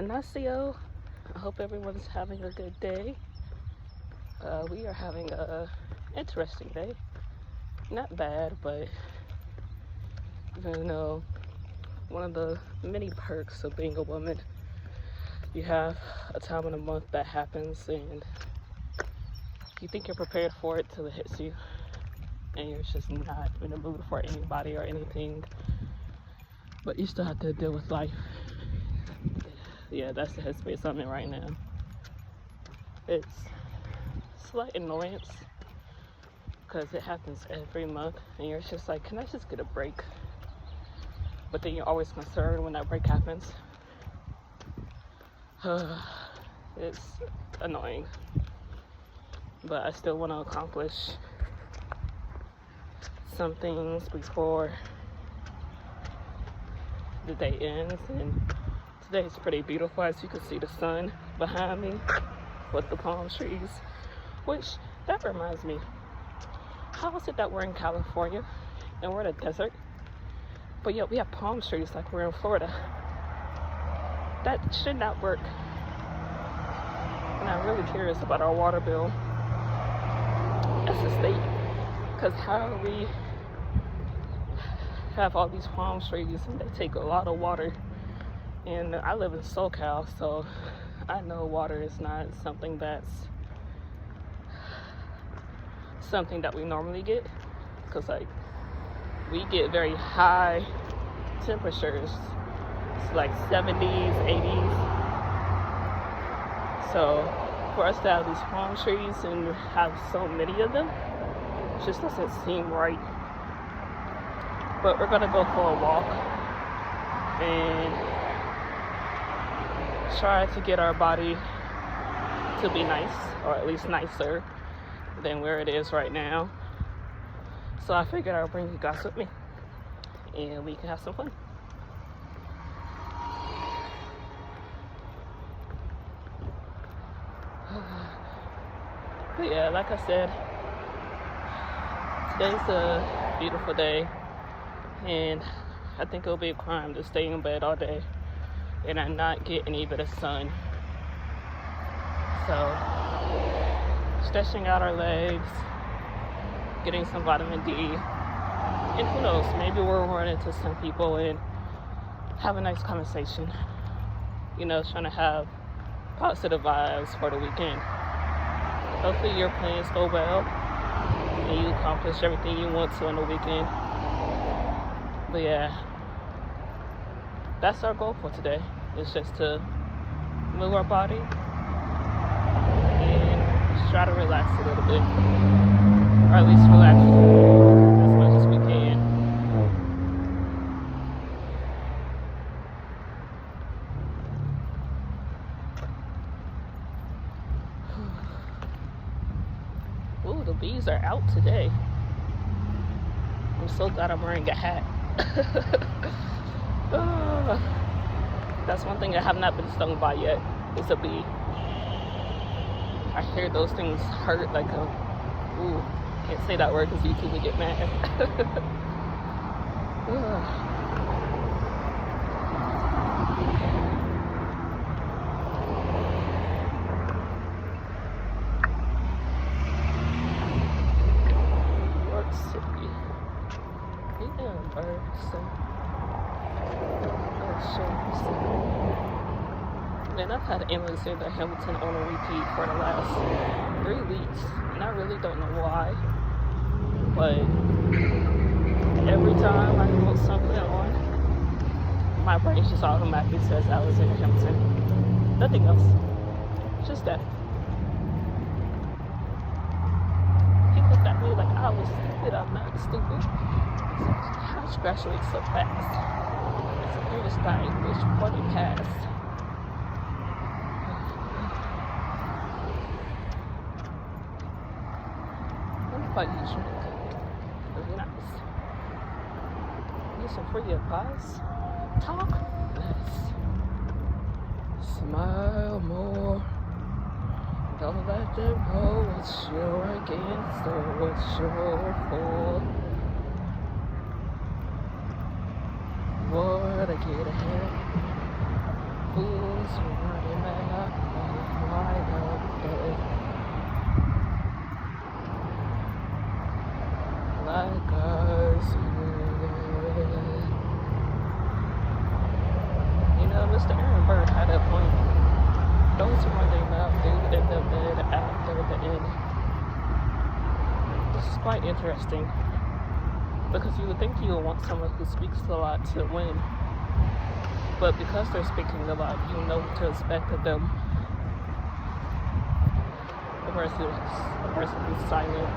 Anasio. I hope everyone's having a good day. We are having a interesting day. Not bad, but you know, one of the many perks of being a woman, you have a time in a month that happens and you think you're prepared for it till it hits you and you're just not in the mood for anybody or anything, but you still have to deal with life. Yeah, that's the headspace I'm in right now. It's slight annoyance because it happens every month and you're just like, can I just get a break? But then you're always concerned when that break happens. It's annoying, but I still want to accomplish some things before the day ends. And today is pretty beautiful, as you can see the sun behind me with the palm trees, which that reminds me, how is it that we're in California and we're in a desert, but yet we have palm trees like we're in Florida? That should not work. And I'm really curious about our water bill as a state, because how we have all these palm trees and they take a lot of water. And I live in SoCal, so I know water is not something that we normally get, because like we get very high temperatures. It's like 70s, 80s. So for us to have these palm trees and have so many of them, it just doesn't seem right. But we're gonna go for a walk and try to get our body to be nice, or at least nicer than where it is right now. So I figured I'll bring you guys with me and we can have some fun. But yeah, like I said, today's a beautiful day, and I think it'll be a crime to stay in bed all day and I not get any bit of sun. So, stretching out our legs, getting some vitamin D, and who knows, maybe we'll run into some people and have a nice conversation. You know, trying to have positive vibes for the weekend. Hopefully your plans go well and you accomplish everything you want to on the weekend. But yeah, that's our goal for today. It's just to move our body and just try to relax a little bit, or at least relax as much as we can. Ooh, the bees are out today. I'm so glad I'm wearing a hat. That's one thing I have not been stung by yet, is a bee. I hear those things hurt like a, ooh, can't say that word because YouTube would get mad. York City. Yeah, birds. Man, I've had Alexander Hamilton on a repeat for the last 3 weeks, and I really don't know why, but every time I put something on, my brain just automatically says Alexander Hamilton. Nothing else. Just that. He looked at me like I was stupid. I'm not stupid. How did you graduate so fast? It's a British guy, which party passed. But you drink. Very nice. Get some free advice. Talk less. Smile more. Don't let them know what you're against or what you're for. War to get ahead. fools running back like a day. Like us. You know, Mr. Aaron Burr had a point. Those who run their mouth do end up dead after the end. This is quite interesting because you would think you would want someone who speaks a lot to win, but because they're speaking a lot, you know what to expect of them. A person who's silent.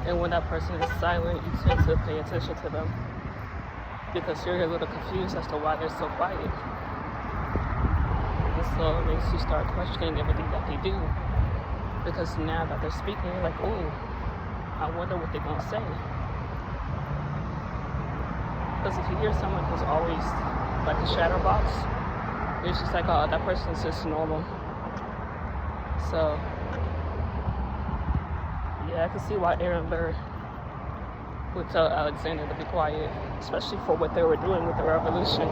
And when that person is silent, you tend to pay attention to them because you're a little confused as to why they're so quiet. And so it makes you start questioning everything that they do. Because now that they're speaking, you're like, oh, I wonder what they're going to say. Because if you hear someone who's always like a chatterbox, it's just like, oh, that person's just normal. So, yeah, I can see why Aaron Burr would tell Alexander to be quiet, especially for what they were doing with the revolution.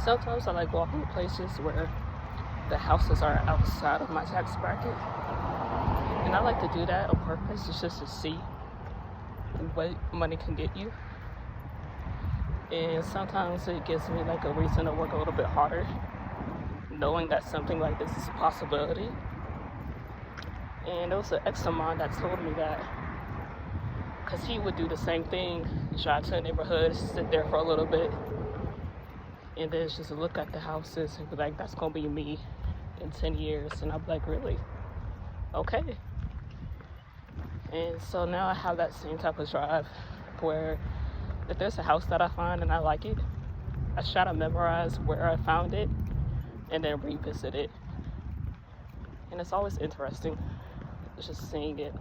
Sometimes I like walking places where the houses are outside of my tax bracket. And I like to do that on purpose. It's just to see what money can get you. And sometimes it gives me like a reason to work a little bit harder, knowing that something like this is a possibility. And there was an ex of mine that told me that because he would do the same thing, drive to a neighborhood, sit there for a little bit, and then just look at the houses and be like, that's gonna be me in 10 years. And I'm like, really? Okay. And so now I have that same type of drive where if there's a house that I find and I like it, I try to memorize where I found it and then revisit it. And it's always interesting. It's just seeing it.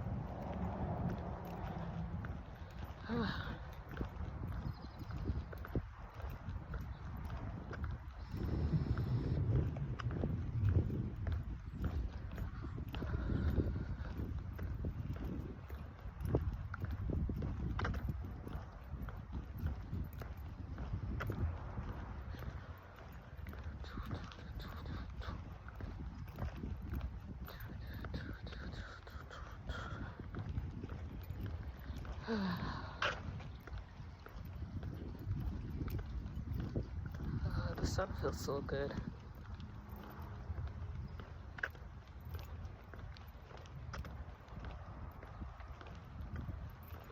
The sun feels so good.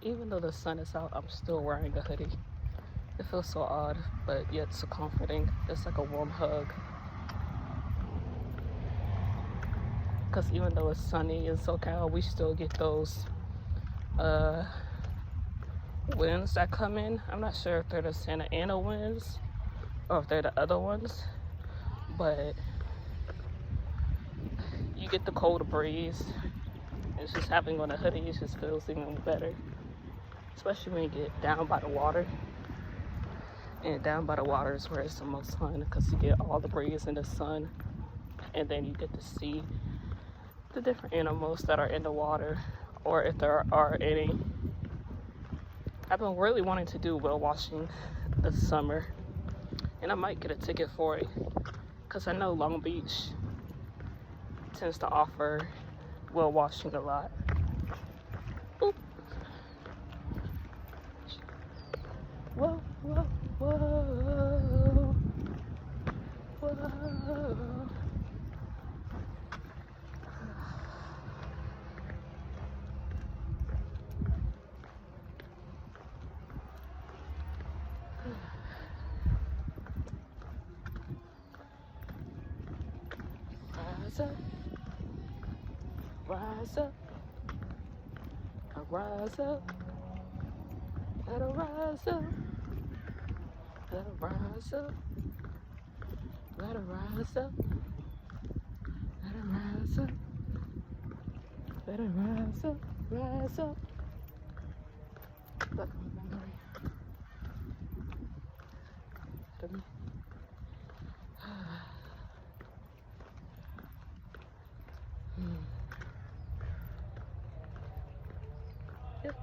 Even though the sun is out, I'm still wearing a hoodie. It feels so odd, but yet so comforting. It's like a warm hug. Because even though it's sunny in SoCal, we still get those winds that come in. I'm not sure if they're the Santa Ana winds or if they're the other ones, but you get the cold breeze. It's just having on a hoodie, it just feels even better, especially when you get down by the water. And down by the water is where it's the most fun because you get all the breeze and the sun, and then you get to see the different animals that are in the water, or if there are any. I've been really wanting to do whale watching this summer, and I might get a ticket for it because I know Long Beach tends to offer whale watching a lot. Oop. Whoa, whoa, whoa, whoa. Rise up, I rise up, gotta rise up, Let it rise up. Let it rise up. Let it rise up. Let it rise up. Rise up. Look at my memory. Yep.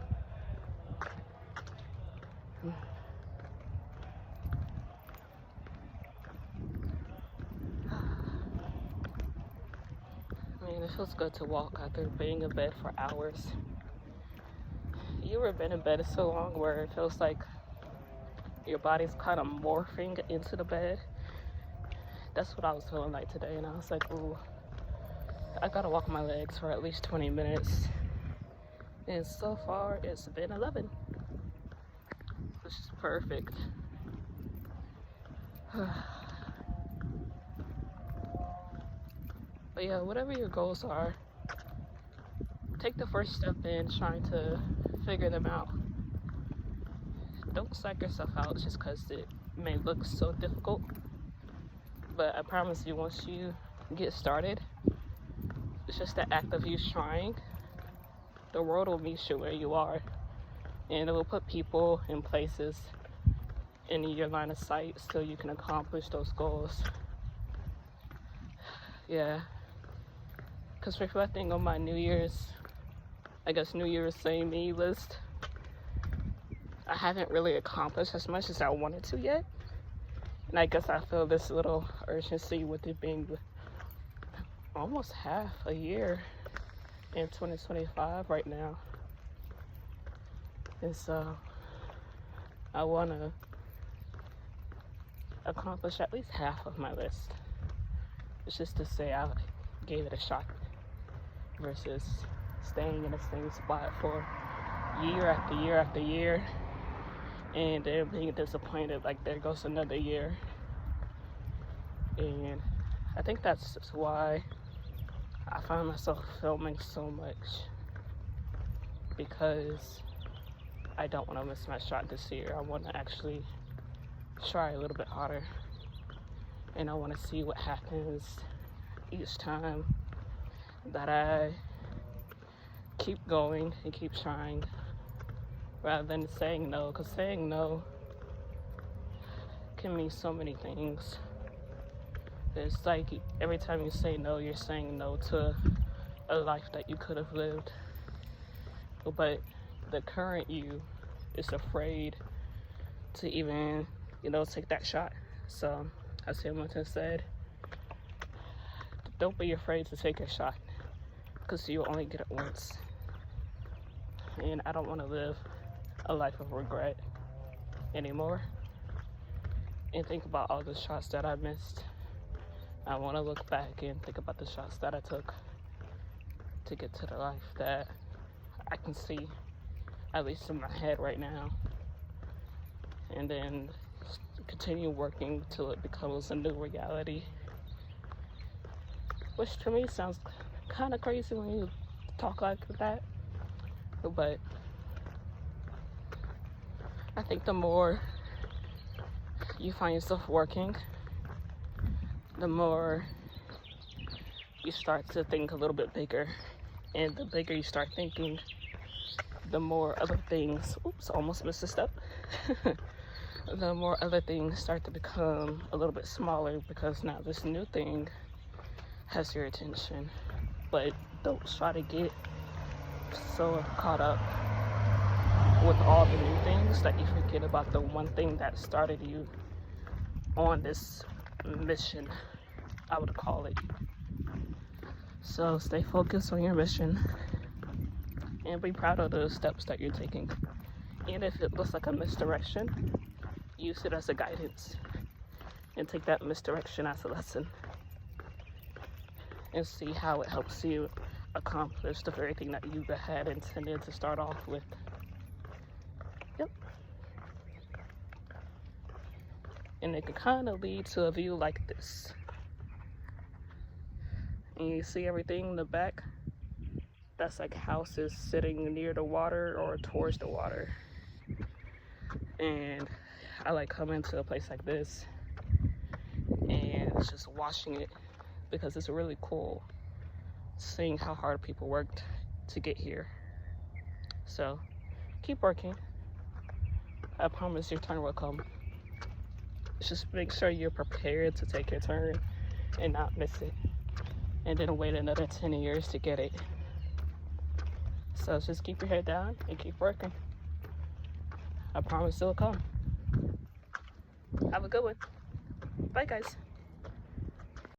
I mean, it feels good to walk after being in bed for hours. You ever been in bed so long where it feels like your body's kind of morphing into the bed? That's what I was feeling like today, and I was like, ooh, I gotta walk my legs for at least 20 minutes. And so far, it's been 11, which is perfect. But yeah, whatever your goals are, take the first step in trying to figure them out. Don't psych yourself out just because it may look so difficult. But I promise you, once you get started, it's just the act of you trying. The world will meet you where you are, and it will put people and places in your line of sight so you can accomplish those goals. Yeah, because reflecting on my New Year's same me list, I haven't really accomplished as much as I wanted to yet. And I guess I feel this little urgency with it being almost half a year in 2025 right now. And so I want to accomplish at least half of my list. It's just to say I gave it a shot versus staying in the same spot for year after year after year and then being disappointed like there goes another year. And I think that's why I find myself filming so much, because I don't want to miss my shot this year. I want to actually try a little bit harder, and I want to see what happens each time that I keep going and keep trying rather than saying no, because saying no can mean so many things. It's like every time you say no, you're saying no to a life that you could have lived. But the current you is afraid to even, take that shot. So, as Hamilton said, don't be afraid to take a shot, because you only get it once. And I don't want to live a life of regret anymore and think about all the shots that I missed. I want to look back and think about the shots that I took to get to the life that I can see, at least in my head right now, and then continue working till it becomes a new reality, which to me sounds kind of crazy when you talk like that, but I think the more you find yourself working, the more you start to think a little bit bigger, and the bigger you start thinking, the more other things, almost missed a step, the more other things start to become a little bit smaller, because now this new thing has your attention. But don't try to get so caught up with all the new things that you forget about the one thing that started you on this mission, I would call it. So stay focused on your mission and be proud of the steps that you're taking. And if it looks like a misdirection, use it as a guidance and take that misdirection as a lesson and see how it helps you accomplish the very thing that you had intended to start off with. Yep. And it can kind of lead to a view like this. And you see everything in the back? That's like houses sitting near the water or towards the water. And I like coming to a place like this and just watching it, because it's really cool seeing how hard people worked to get here. So keep working. I promise your turn will come. Just make sure you're prepared to take your turn and not miss it, and then wait another 10 years to get it. So just keep your head down and keep working. I promise it'll come. Have a good one. Bye, guys.